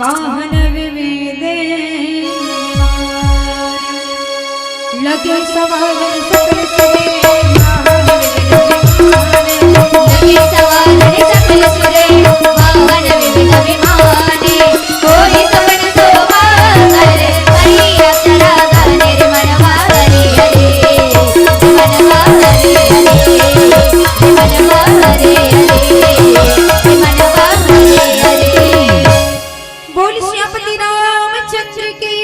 वाहन विविधे लगे सवार सकल सुरे वाहन लगे सवार सकल सुरे वाहन विविध विमाने कोई सवन शोभा करे हरि अक्षरा गाने रे मनवा हरे हरे मनवा हरे हरे मनवा हरे हरे मनवा हरे हरे। बोल श्यामपति रामचंद्र की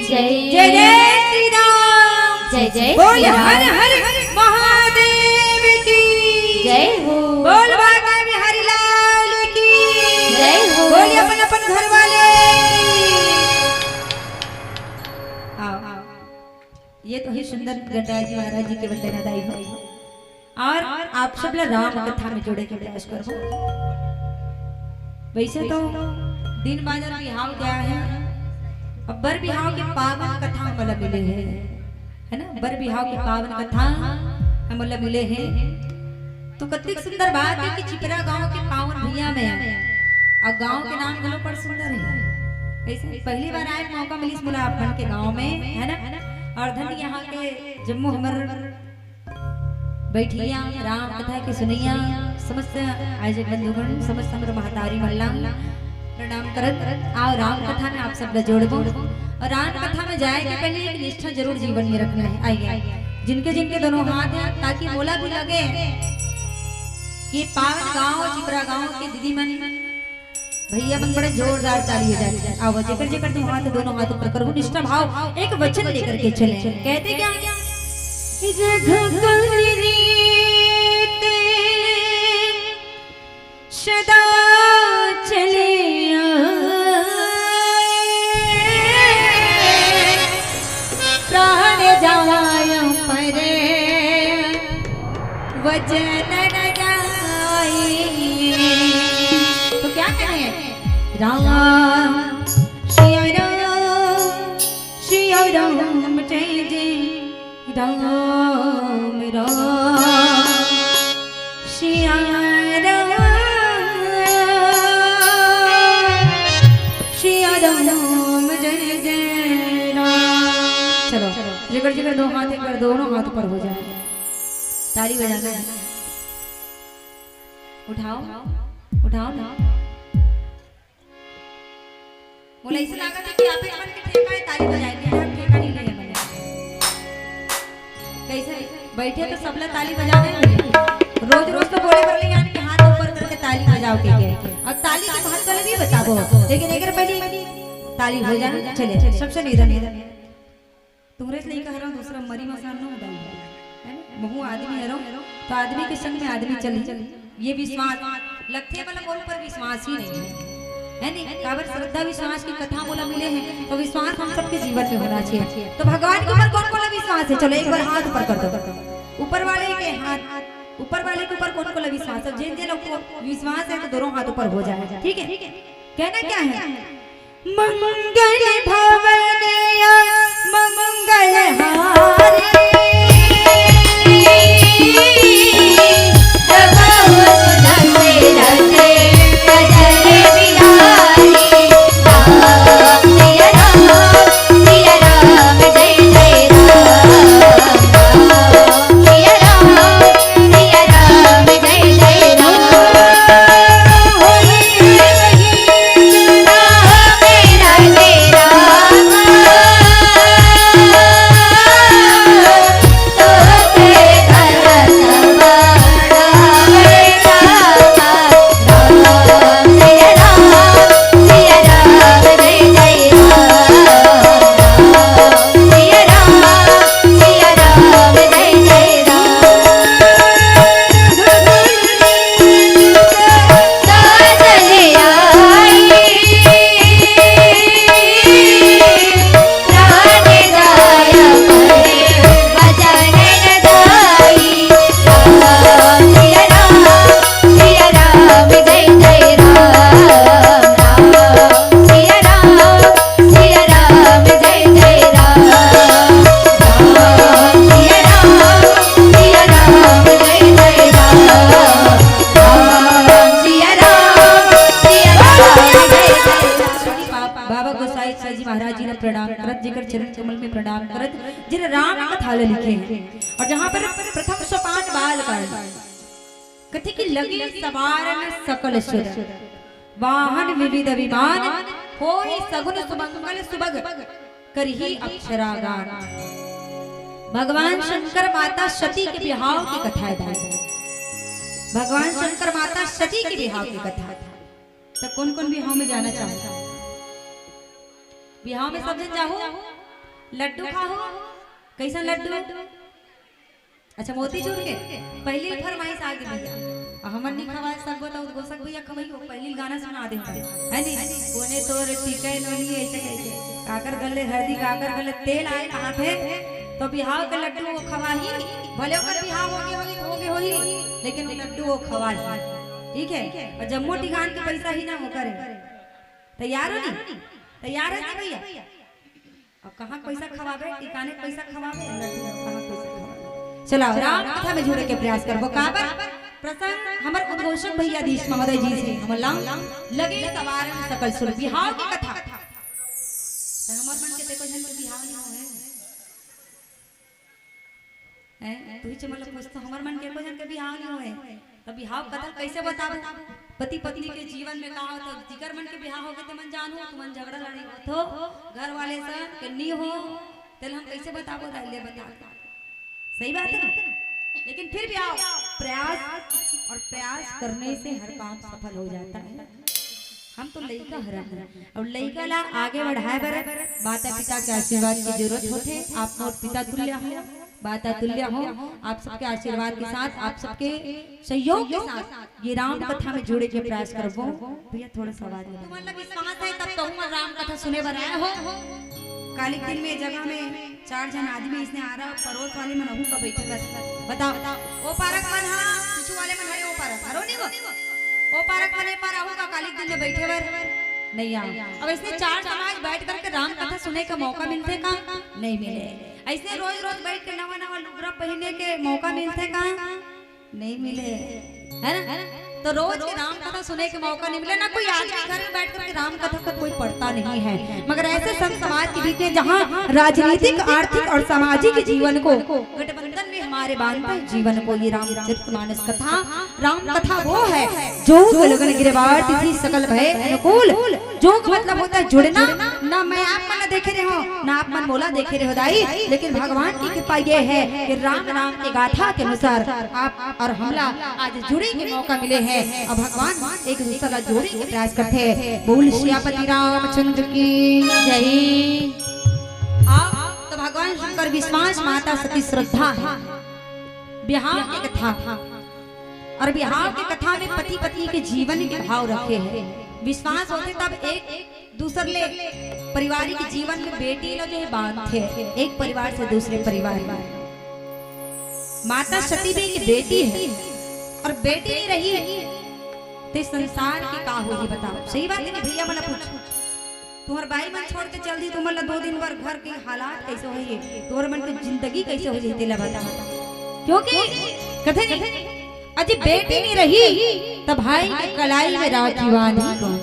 जय जय जय श्री राम जय जय बोल हर हर महादेव की जय हो बोल बाबा बिहारी लाल की जय हो बोल अपन अपन घर वाले। आओ ये तो ही सुंदर गणराज जी महाराज जी के वंदनादायी भाई और आप सब लोग राम कथा में जोड़े के प्रयास करो। वैसे तो दिन बाजार बिहाव गया है, अब बर बिहाव के पावन कथा मतलब मिले हैं, है ना, बर बिहाव के पावन कथा हम मतलब मिले हैं। तो कितनी सुंदर बात है कि चिपरा गांव के पावन भैया में और गांव के नाम गलो पर सुंदर है। ऐसे पहली बार आए मौका मिली इस मुलाकात के गांव में, है ना, और धन यहाँ के जम्मू हमर बैठिया राम कथा के सुनैया समस्त आज बंधुगण समस्त हमर महतारी मल्ला प्रणाम करत आओ राम कथा में आप सब जोड़बो। और राम कथा में जाए के पहले एक निष्ठा जरूर जीवन में रखना है। आइए जिनके जिनके दोनों हाथ हैं ताकि मोला भी लगे ये पावन गांव चिपरा गांव के दीदी मन भैया मन बड़े जोरदार ताली हो जाए। आओ जेकर जेकर दो हाथ दोनों हाथ ऊपर करो निष्ठा भाव एक वचन लेकर के चले। कहते क्या सदा चले प्राण जाय परे वचन न जाए। तो क्या करें राम श्री राम जय जय राम राम श्री राम श्री राम जय जय राम। चलो जिगर जिगर दो हाथ एक बार दोनों हाथ ऊपर हो जाए ताली बजाना है। उठाओ उठाओ ना बोला इसे लगा था कि आप एक मन के ठेका है ताली बजाएंगे हम ठेका नहीं लेंगे मैंने कैसे बैठे तो सब लोग ताली बजाने रोज रोज तो बोले बोले यानी कि हाथ ऊपर करके ताली बजाओ के और ताली के महत्व भी बताओ लेकिन एक पहले ताली हो जाना चले सबसे निधन तुम्हारे से नहीं कह रहा हूँ दूसरा मरी मसान न बताइए है ना बहु आदमी है तो आदमी के संग में आदमी चली ये विश्वास लगते वाला बोल पर विश्वास ही नहीं है नहीं काबर श्रद्धा विश्वास की कथा बोला मिले हैं तो विश्वास हम सबके जीवन में होना चाहिए। तो भगवान के ऊपर कौन कौन विश्वास है चलो एक बार हाथ ऊपर कर दो ऊपर वाले के हाथ ऊपर वाले के ऊपर कौन कौन विश्वास है जिन जिन लोग को विश्वास है तो दोनों हाथ ऊपर हो जाएगा। ठीक है कहना क्या है मंगल भवन मंगल हारे जेकर चरण कमल में प्रणाम करत जिन राम कथा लिखे हैं। और जहाँ पर प्रथम सोपान बाल कर कथी की लगी सवारन सकल सुर वाहन विविध विमान होई सगुन सुमंगल सुभग करही अक्षरागान। भगवान शंकर माता सती के बिहाव की कथा है। भगवान शंकर माता सती के बिहाव की कथा। तो कौन कौन बिहाव में जाना चाहता है? बिहाव में सब जन जाओ, लड्डू खाओ। कैसा लड्डू? अच्छा मोतीचूर के। पहली फरमाइश आ गई भैया, हमन नहीं खवाए सब बताओ गोसक भैया खवाइयो। पहली गाना सुना दे है नी कोने तोर टिकै नोनी ऐसे ऐसे काकर गले हल्दी काकर गले तेल आए कहां थे तो बिहाव के लड्डू वो खवाही। भले ओकर बिहाव होगे होई लेकिन वो लड्डू वो खवाही। ठीक है। और जम्मो टिकान के पैसा ही ना हो करे। तैयार हो नी? तैयार है भैया? अब कहां पैसा खवाबे? टिकाने पैसा खवाबे, लड्डू कहां पैसा खवाबे? चलो राम कथा में जुड़े के प्रयास करबो। काबर प्रसंग हमर उद्घोषक भैया दीश महोदय जी से हमर लगे सवारन सकल सुर बिहाव की कथा। त हमर मन के देखो जन के बिहाव नहीं होए हैं। तू ही चमल पूछ तो हमर मन के को जन के बिहाव नहीं होए तो बिहाव कथा कैसे बताबो? पति पत्नी के जीवन में का हो तो जिगर मन के बिहाव हो के मन जानू तुमन झगड़ा लड़ी हो तो घर वाले से के नहीं हो तेल हम कैसे बताबो? ले बता। सही बात है ना? लेकिन फिर भी आओ प्रयास करने से हर काम सफल हो जाता है। हम तो लइका हरन और लइका ला आगे बढ़ाए बर माता पिता के आशीर्वाद की जरूरत होते। आप मोर पिता तुल्य हो, माता तुल्य हो। आप सबके आशीर्वाद के साथ आप सबके सहयोग के साथ ये राम कथा में जुड़े के प्रयास करबो। भैया थोड़ा सवाल तुम्हारा विश्वास है तब तो हम राम कथा सुने बर आए हो। काली दिन में जगह में 4 जन आदमी इसने आ रहा परोस वाले मन रहू का बैठे बस बताओ ओ पारक मन हां कुछ वाले मन है ओ पारक हरो नहीं वो ओ पारक वाले पर रहू का काली दिन में बैठे बर नहीं आ। अब ऐसे 4 समाज बैठ करके राम कथा सुने का मौका मिलते का नहीं मिले। ऐसे रोज रोज बैठ के नवा नवा लुगड़ा पहनने के मौका मिलते का नहीं मिले है ना। तो रोज के राम कथा सुने के मौका नहीं मिले ना। कोई आदमी घर में बैठ कर राम कथा का कोई पढ़ता नहीं है। मगर ऐसे संत समाज के बीच में जहाँ राजनीतिक आर्थिक और सामाजिक जीवन को गठबंधन में हमारे बांधते जीवन को ये रामचरितमानस कथा राम कथा वो है जो लगन गिरवार तिथि सकल भय अनुकूल। जो मतलब होता है जुड़ना। ना मैं आप मन देखे रहे हो ना आप मन मोला देखे रहे हो दाई, लेकिन भगवान की कृपा ये है कि राम नाम के गाथा के अनुसार आप और हमला आज जुड़े के मौका मिले हैं। और भगवान एक दूसरे का जोड़ने के प्रयास करते हैं। बोल श्रीपति रामचंद्र की जय। तो भगवान शंकर विश्वास माता सती श्रद्धा है। बिहाव की कथा और बिहाव की कथा में पति पत्नी के जीवन के भाव रखे हैं। विश्वास होते तब एक दूसरे ले पारिवारिक जीवन में बेटी लो जो है बांधते एक परिवार से दूसरे परिवार में। माता सती भी एक बेटी है और बेटी नहीं रही ते संसार के का होगी बताओ। सही बात है भैया मला पूछ तुम्हार बाई मन छोड़ के चल दी तुम्हारा 2 दिन भर घर के हालात कैसे होई तोहर मन की जिंदगी कैसे हो जेते ला बता। क्योंकि कथे अजी बेटी नहीं रही तो भाई के कलाई में राखी बांधी कौन?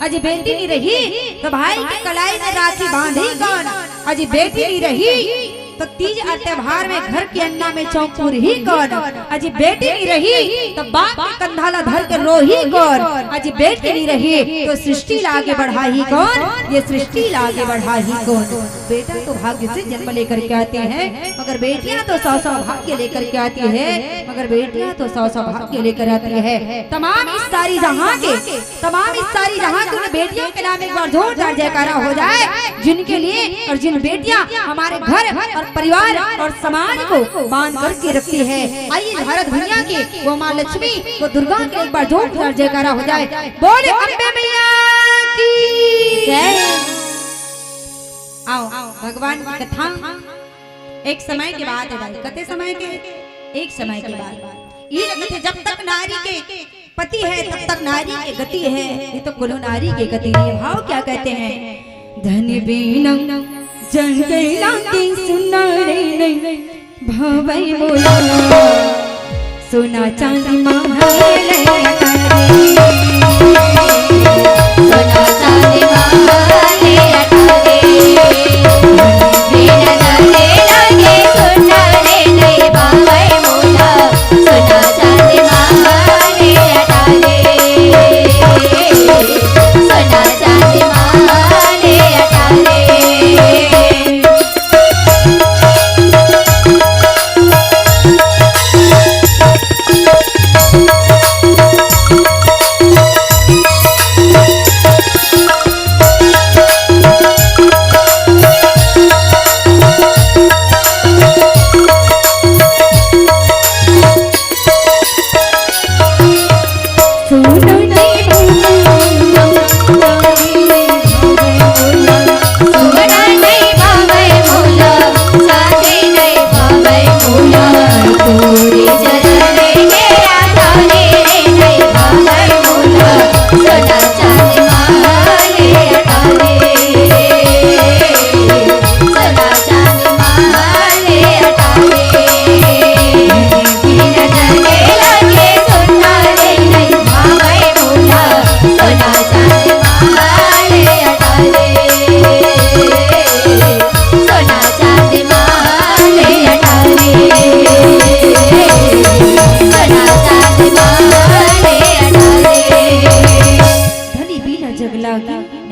अजी बेटी नहीं रही तो भाई के कलाई में राखी बांधी कौन? अजी बेटी नहीं रही तो तीज और त्योहार में घर के अन्ना में चौकुर ही कौन? अजी बेटी नहीं रही तो बाप के कंधाला धर के रोही कौन? अजी बेटी नहीं रही तो सृष्टि लागे बढ़ा ही कौन? ये सृष्टि लागे बढ़ा ही कौन? बेटा तो भाग्य से जन्म लेकर के आते हैं मगर बेटियां तो 100 भाग्य लेकर के आती है। मगर बेटियां तो 100 भाग्य लेकर आती है। तमाम इस सारी जहां के उन बेटियों के नाम एक बार जोरदार जयकारा हो जाए जिनके लिए और जिन बेटियां हमारे घर और परिवार और समाज को बांध करके रखती है। आइए भारत दुनिया की वो माँ लक्ष्मी वो दुर्गा के एक बार जोरदार जयकारा हो जाए। बोले अम्बे मैया की जय। आओ भगवान की कथा एक समय के बाद है भाई। कते समय के? एक समय के बाद। ये लगते जब तक नारी के पति है तब तक नारी की गति है। ये तो कुल नारी की गति है। भाव क्या कहते हैं? धन बीना जन कैला की सुना रे नहीं भावई बोला सोना चांदी महल सोना चांदी महल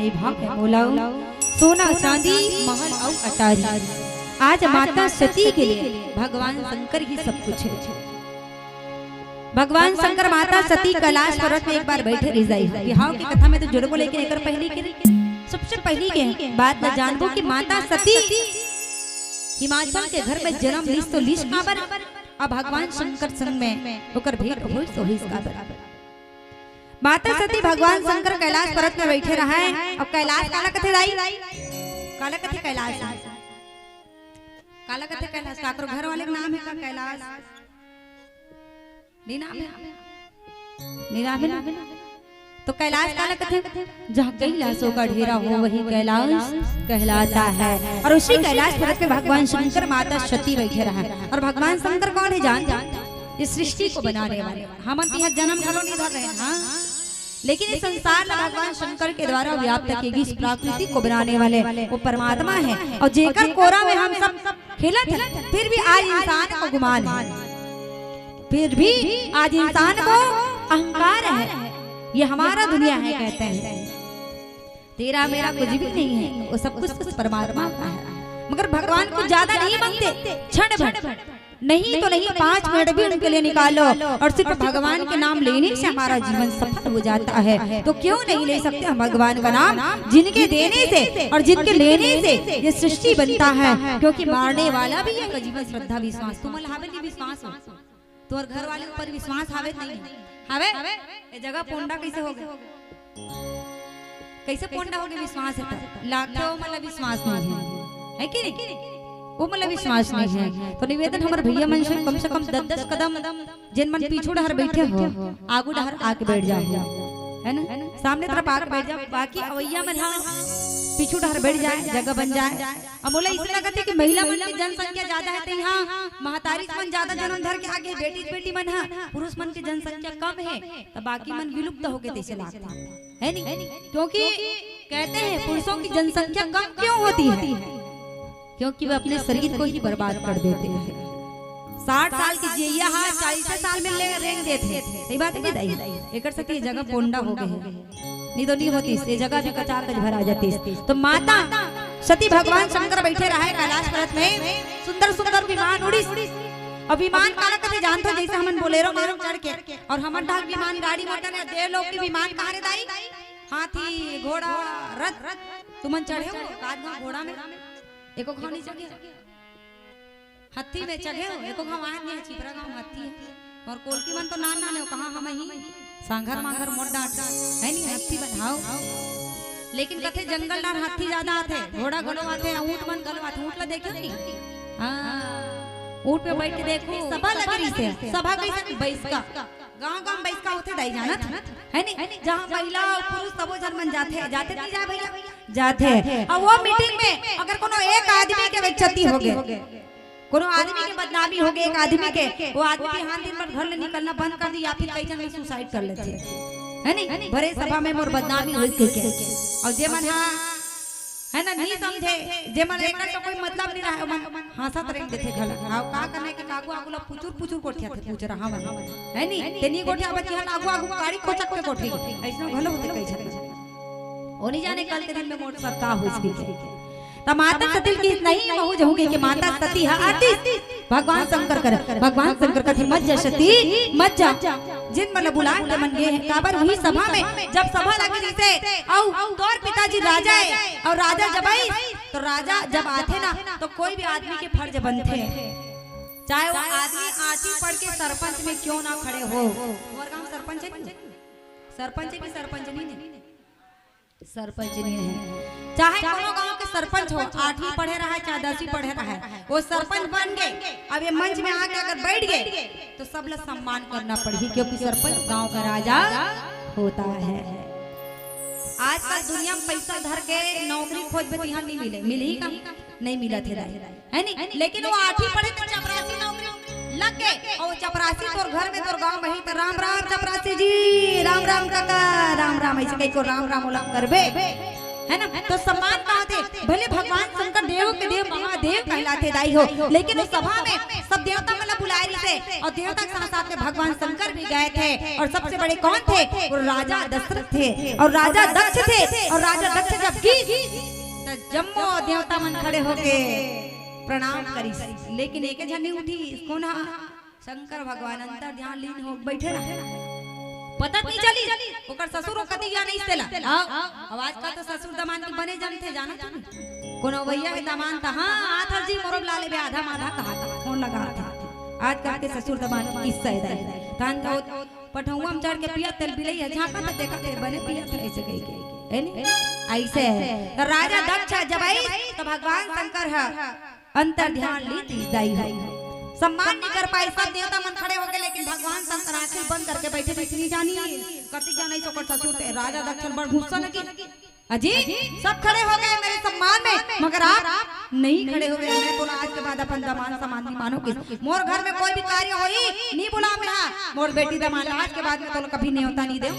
ये भाव है मोलाओ सोना चांदी महल और अटारी। आज माता सती के लिए भगवान शंकर ही सब कुछ है। भगवान शंकर माता सती कैलाश पर्वत में एक बार बैठे रह जाई। बिहाव की कथा में तो जुड़ को लेकर एक पहली के सबसे पहली के बात न जानबो कि माता सती हिमाचल के घर में जन्म लीस तो लीस काबर अब भगवान शंकर संग में ओकर भेंट होई तो होई काबर। माता सती भगवान शंकर कैलाश पर्वत में बैठे रहा है। अब कैलाश काला कथे दाई काला कथे कैलाश काला कथे कैलाश काकरो घर वाले का नाम है का कैलाश नीना है तो कैलाश काला कथे जहाँ कैलाशों का ढेरा हो वही कैलाश कहलाता है। और उसी कैलाश पर्वत पे भगवान शंकर माता सती बैठे रहा है। और भगवान शंकर कौन है जान इस सृष्टि को बनाने वाले। हम यहाँ जन्म घरों नहीं धर रहे हैं हाँ, लेकिन इस संसार में भगवान शंकर के द्वारा व्याप्त की इस प्रकृति को बनाने वाले वो परमात्मा है। और जेकर कोरा में हम सब खेला थे फिर भी आज इंसान को गुमान है, फिर भी आज इंसान को अहंकार है ये हमारा दुनिया है कहते हैं। तेरा मेरा कुछ भी नहीं है वो सब कुछ परमात्मा का है। मगर भगवान को ज्यादा नहीं मांगते क्षण भर नहीं तो नहीं 5 मिनट भी उनके लिए निकालो और सिर्फ भगवान के नाम लेने से हमारा जीवन सफल हो जाता है। तो क्यों नहीं ले सकते हम भगवान का नाम जिनके देने से और जिनके लेने से ये सृष्टि बनता है। क्योंकि मारने वाला भी है जीवन श्रद्धा विश्वास तुम हावे नहीं विश्वास हो तो और घर वाले ऊपर विश्वास हावे नहीं हावे ये जगह पोंडा कैसे हो गया कैसे पोंडा हो गया विश्वास है लाखों मतलब विश्वास नहीं है कि नहीं वो मतलब विश्वास नहीं है। तो निवेदन हमारे भैया मन से कम 10-10 कदम जिन मन पीछू डहर बैठे हो आगू डहर आके बैठ जाओ है ना सामने तरफ आके बैठ जाओ बाकी अवैया मन पीछू डहर बैठ जाए जगह बन जाए। अब बोला इसलिए कहते कि महिला मन की जनसंख्या ज्यादा है तो यहाँ महतारी मन ज्यादा जन्म धर के आगे बेटी मन है पुरुष मन की जनसंख्या कम है तो बाकी मन विलुप्त हो गए तैसे लागता है नहीं। क्योंकि कहते हैं पुरुषों की जनसंख्या कम क्यों होती है क्योंकि वे अपने शरीर को ही बर्बाद कर देते हैं। 60 साल की जिया 40 साल में रेंग देते थे सही बात है दाई एकर से ये जगह पोंडा हो गए नहीं तो नहीं होती ये जगह भी कचाकच भरा जाती। तो माता सती भगवान शंकर बैठे रहा है कैलाश पर्वत में सुंदर सुंदर विमान उड़ी। और विमान काला कथे जानते जैसे हमन बोलेरो में चढ़ के और हमन ढाक विमान गाड़ी मोटर है दे लोग की विमान कहां रे दाई हाथी घोड़ा रथ तुमन चढ़े हो काज घोड़ा में एको खाव नहीं चढ़े हाथी में चढ़े हो एको खाव आए नहीं छिपरा गांव हाथी है और कोलकी मन तो नान नान है कहां हम ही सांघर मांघर मोड़ डांट है नहीं हाथी बनाओ। लेकिन कथे जंगल डार हाथी ज्यादा आते घोड़ा घलो आते ऊंट मन घलो आते ऊंट ला देखो नहीं हां ऊंट पे बैठ के देखो सभा लग रही से सभा कैसे बैस का गांव बैस का होते दाई जानत है नहीं जहां महिला और पुरुष सबो जन मन जाते नहीं जा भैया जाते हैं। और वो मीटिंग में अगर कोनो एक आदमी के बेइज्जती हो गए कोनो आदमी के बदनामी हो गए एक आदमी के वो आदमी हाथ दिन भर घर ले निकलना बंद कर दी या फिर कई जन सुसाइड कर लेते है नहीं भरे सभा में मोर बदनामी होई के और जे मन है ना नहीं समझे जे मन एकर तो कोई मतलब नहीं रहा मन हंसत रह देथे घर हां का करने के कागू आगू ला पुचुर कोठिया थे पूछ रहा मन है नहीं तेनी कोठिया बची हन आगू गाड़ी कोचक के कोठी ऐसा घलो होते कई छन ओ नहीं जाने कल के दिन में मोट सब का होई सी त माता सती की नहीं कहू जाऊंगी कि माता सती है आती भगवान शंकर कर भगवान शंकर कथी मत जा सती मत जा जिन मन बुला के मन गए काबर वही सभा में जब सभा लगी से औ तोर पिताजी राजा है और राजा जब आई तो राजा जब आते ना तो कोई भी आदमी के फर्ज बनते चाहे वो आदमी आती पढ़ के सरपंच में क्यों ना खड़े हो। और गांव सरपंच है सरपंच की सरपंच नहीं सरपंच नहीं है चाहे कोनो गांव के सरपंच हो 8वीं पढ़े रहा है चाहे 10वीं पढ़े रहा है वो सरपंच बन गए। अब ये मंच में आके अगर बैठ गए तो सब लोग सम्मान करना पड़ेगी क्योंकि सरपंच गांव का राजा होता है। आजकल दुनिया में पैसा धर के नौकरी खोज में यहाँ नहीं मिले मिल ही का नहीं मिला थे है नहीं लेकिन वो 8वीं पढ़े तो चपरासी नौकरी लग गए और चपरासी तोर घर में तोर गांव में ही तो राम राम चपरासी जी राम राम काका राम राम ऐसे कहीं को राम राम ओला करबे है ना। तो सम्मान कहाँ थे, भले भगवान शंकर देव के देव महादेव कहलाते दाई हो, लेकिन उस सभा में सब देवता मतलब बुलाए थे और देवता के साथ साथ में भगवान शंकर भी गए थे। और सबसे बड़े कौन थे, वो राजा दशरथ थे और राजा दक्ष थे। और राजा दक्ष जब की जम्मो देवता मन खड़े होके प्रणाम करी, लेकिन एक जनी उठी कौन, शंकर भगवान अंतर ध्यान लीन हो बैठे रहे, पता नहीं चली ओकर ससुर कति ज्ञान नहीं देला। आवाज का तो ससुर दमान के बने जन थे, जाना तुम कोनो भैया के दमान था। हां आथर जी मोरब लाले बे आधा माधा कहा था, फोन लगा था आज का के ससुर दमान की किस्सा है। तान तो पठौवा में चढ़ के पिया तेल बिलई है, झाका तो देखा के बने पिया थे ऐसे कही के है नी ऐसे है। तो राजा दक्ष जब आई तो भगवान शंकर है अंतर ध्यान ली दाई है, सम्मान नहीं कर पाए, सब देवता मन खड़े हो गए, लेकिन भगवान शंकर आंखें बंद करके बैठे थे। नहीं जानी कति जान नहीं तो ससुर थे राजा दक्ष बड़ गुस्सा लगी, अजी सब खड़े हो गए मेरे सम्मान में, मगर आप नहीं खड़े हुए। मैं तो आज के बाद अपन दमान सम्मान नहीं मानोगे, मोर घर में कोई भी कार्य होई नहीं बुला मैं, मोर बेटी दमान आज के बाद में तो कभी नहीं होता नहीं दे।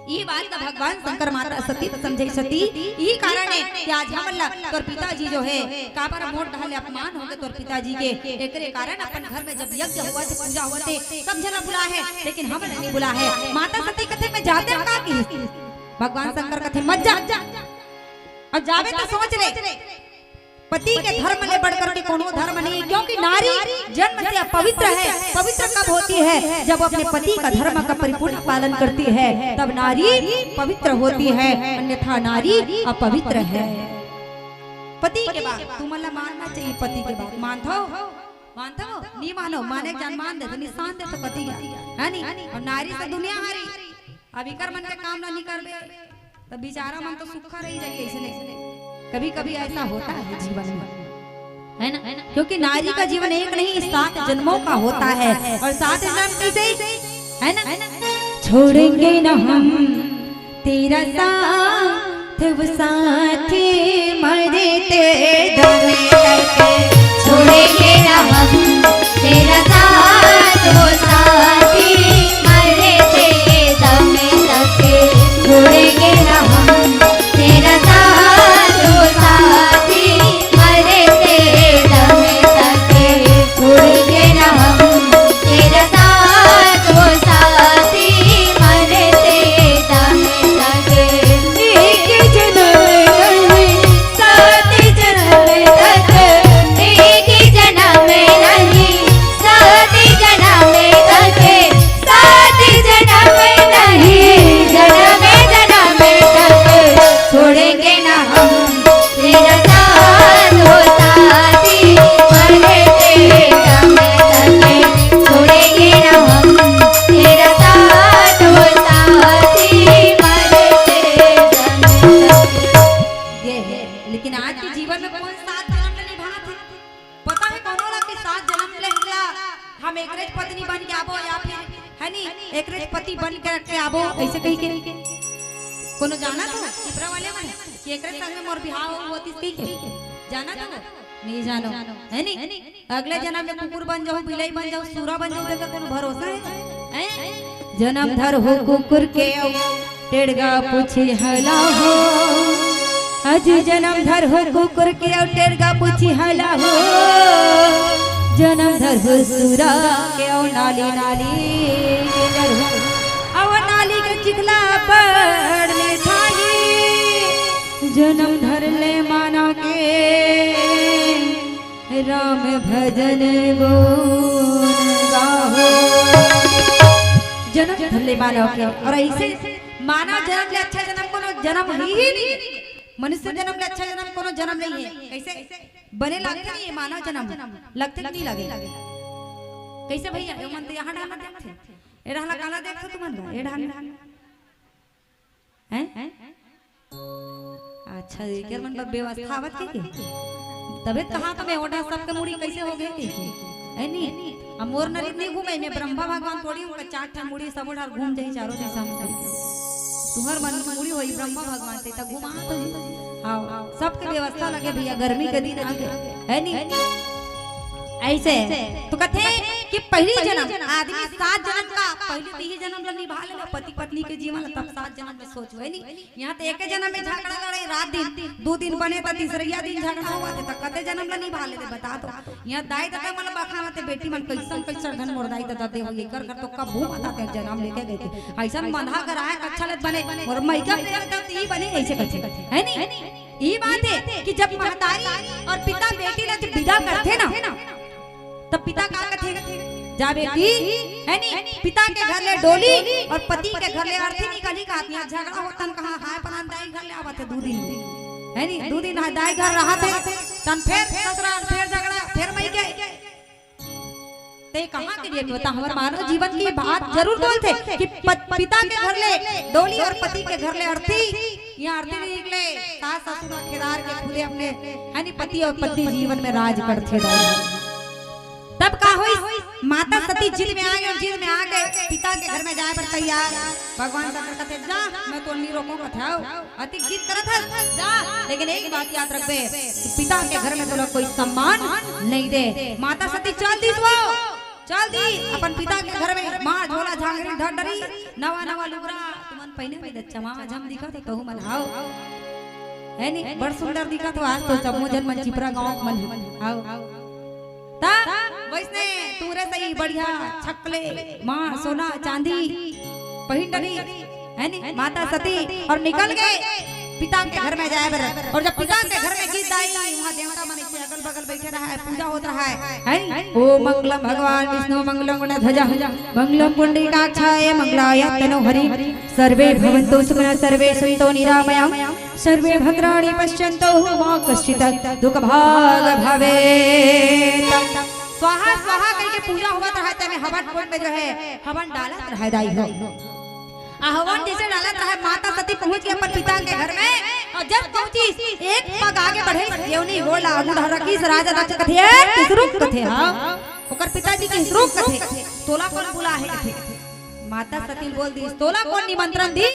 ये बात का भगवान शंकर माता सती समझे सती, यही कारण है कि आज हमला तोर पिताजी जो है काबर मोट ढाले अपमान हो गए तोर पिताजी के, एकरे कारण अपन घर में जब यज्ञ हुआ थे पूजा हुआ थे सब जना बुला है, लेकिन हम नहीं बुला है। माता सती कथे में जाते का की भगवान शंकर कथे मत जा, अब जावे तो सोच ले पति के धर्म ले बढ़कर के कोनो धर्म नहीं, क्योंकि नारी जन्म से पवित्र है। पवित्र कब होती है, जब अपने पति का धर्म का परिपूर्ण पालन करती है तब नारी पवित्र होती है, अन्यथा नारी अपवित्र है। पति के बाद तुम मला मानना चाहिए, पति के बाद मानतो नहीं मानो, माने जान मान दे तो निशान दे तो पति है नी। और नारी से दुनिया हारी, अभी कर मन के काम ना नहीं करबे तब बेचारा मन तो सुखा रही जाइए। इसलिए कभी कभी ऐसा होता है जीवन में, है ना, क्योंकि नारी का जीवन एक नहीं 7 जन्मों का होता है, और 7 जन्म कैसे है ना, छोड़ेंगे ना हम तेरा साथ वो साथी मरते दम तक, छोड़ेंगे ना हम तेरा साथ वो साथी मरते दम तक, छोड़ेंगे ना हम तेरा साथ वो साथी मरते दम तक, छोड़ेंगे ना हम तेरा साथ वो साथी मरते दम तक, एक जन्म नहीं 7 जन्म तक, एक जन्म नहीं 7 जन्म तक, 7 जन्म नहीं जन्म जन्म तक, छोड़ेंगे ना हम तेरा साथ वो साथी मरते दम तक, छोड़ेंगे ना हम तेरा साथ वो साथी मरते दम तक। ये है, लेकिन आज के जीवन में कौन 7 जन्म ले निभाना था, पता है कौन होला कि 7 जन्म ले हिला हम एकरेज पत्नी बन के आबो, या फिर है नी एकरेज पति बन के आबो, ऐसे कही के कोनो जाना था पिपरा वाले में कि एकरे संग में मोर बिहाव होती थी के जाना था नहीं जानो है नी। अगले जन्म में कुकुर बन जाऊं, बिलाई बन जाऊं, सूरा बन जाऊं, देखा कोनो भरोसा है। जन्म धर हो कुकुर के टेढ़गा पूछी हला हो, आज जन्म धर हो कुकुर के टेढ़गा पूछी हला हो, जन्म धर हो सूरा के नाली नाली के डर हो, अब नाली के चिखला पर में थाई, जन्म धर ले माना के राम भजन गुण गाहो, जन्म धर ले माना के। और ऐसे मानव जन्म ले अच्छा जन्म कोनो जन्म ही नहीं, मनुष्य जन्म ले अच्छा जन्म कोनो जन्म नहीं है। कैसे बने लगते नहीं मानव जन्म लगते नहीं लगे कैसे भैया यो मन तो यहाँ डालना देखते ए रहला काला देखते तुम मन ए डालना हैं अच्छा के मन पर व्यवस्था आवत के तबे कहां तो मैं ओढ़ा सबके मुड़ी कैसे हो गए थे है नी हम मोर नरी नहीं घूमे मैं ब्रह्मा भगवान थोड़ी उनका 4 ठा मुड़ी सब उधर घूम जाई चारों दिशा में तुहर मन की मुड़ी होई ब्रह्मा भगवान से त घुमा तो हां सबके व्यवस्था लगे भैया गर्मी के दिन आ गए है नी ऐसे तो कथे कि पहली जन्म आदमी 7 जन्म का पहले 3 जन्म ला निभा ले पति पत्नी के जीवन तब 7 जन्म में सोच है नी। यहाँ तो एक जन्म में झगड़ा लड़े रात दिन 2 दिन बने तो तीसरा दिन झगड़ा हुआ थे तो कते जन्म ला निभा ले बता तो। यहाँ दाई दादा मन बखा मते बेटी मन कैसन कैसन धन मोर दाई दादा दे होई कर कर तो कब भू माता के जन्म लेके गए थे ऐसा मधा कराए अच्छा ले बने और मैका प्यार करती ही बने ऐसे कथे है नी। ये बात है कि जब महतारी और पिता बेटी ला जब विदा करते ना तब पिता का कथे जा बेटी है नी पिता के घर ले डोली और पति के घर ले अर्थी निकली का यहाँ झगड़ा होतन कहां हाय परान दाई घर ले आवत 2 दिन है नी 2 दिन दाई घर रहा थे तन फिर ससुराल फिर झगड़ा फिर मई गए ते कहां के लिए बता हमारे मानव जीवन की बात जरूर बोलते कि पिता के घर ले डोली और पति के घर ले अर्थी यहाँ अर्थी निकले सास ससुर खिदार के खुले अपने है नी पति और पत्नी जीवन में राज करते तब का हुई माता सती जिद में आ गए जिद में आ गए पिता के घर में जाए पर तैयार भगवान का कहते जा मैं तो नहीं रोकूंगा था अति जिद करत है जा लेकिन एक बात याद रखबे पिता के घर में तो कोई सम्मान नहीं दे। माता सती चल दी अपन पिता के घर में मां झोला झांगरी ढडरी नवा नवा लुगरा तुमन पहने में चमा जम दिखा तो मन हाओ है नी बड़ सुंदर दिखा तो आज तो समोजन मन चिपरा गांव मन आओ ता वैसने तूरे सही बढ़िया छकले मां सोना चांदी पहिन डरी है नी माता सती और निकल गए पिता के घर में जाए बर। और जब पिता के घर में गीत आई वहां देवता मन से अगल बगल बैठे रहा है पूजा होता है ओ मंगलम भगवान विष्णु मंगलम गणध्वजा मंगलम पुंडरीकाक्षाय मंगलाय तनो हरि सर्वे भवन्तु सुखिनः सर्वे सन्तु निरामयम् सर्वे भद्राणि पश्यन्तु मा कश्चित् दुःखभाग् भवेत्। स्वाहा स्वाहा करके पूजा होता रहता है हवन कुंड में जो है हवन डालत रह दाई हो हवन जैसे डालत रहा माता सती पहुंच गई अपन पिता के घर में और जब पहुंची एक पग आगे बढ़े देवनी गोला मुंडा रखी राजा दक्ष कथे किसरूप कथे हां ओकर पिताजी के किसरूप कथे तोला कौन बुला है कथे माता सती बोल दी तोला कौन निमंत्रण दी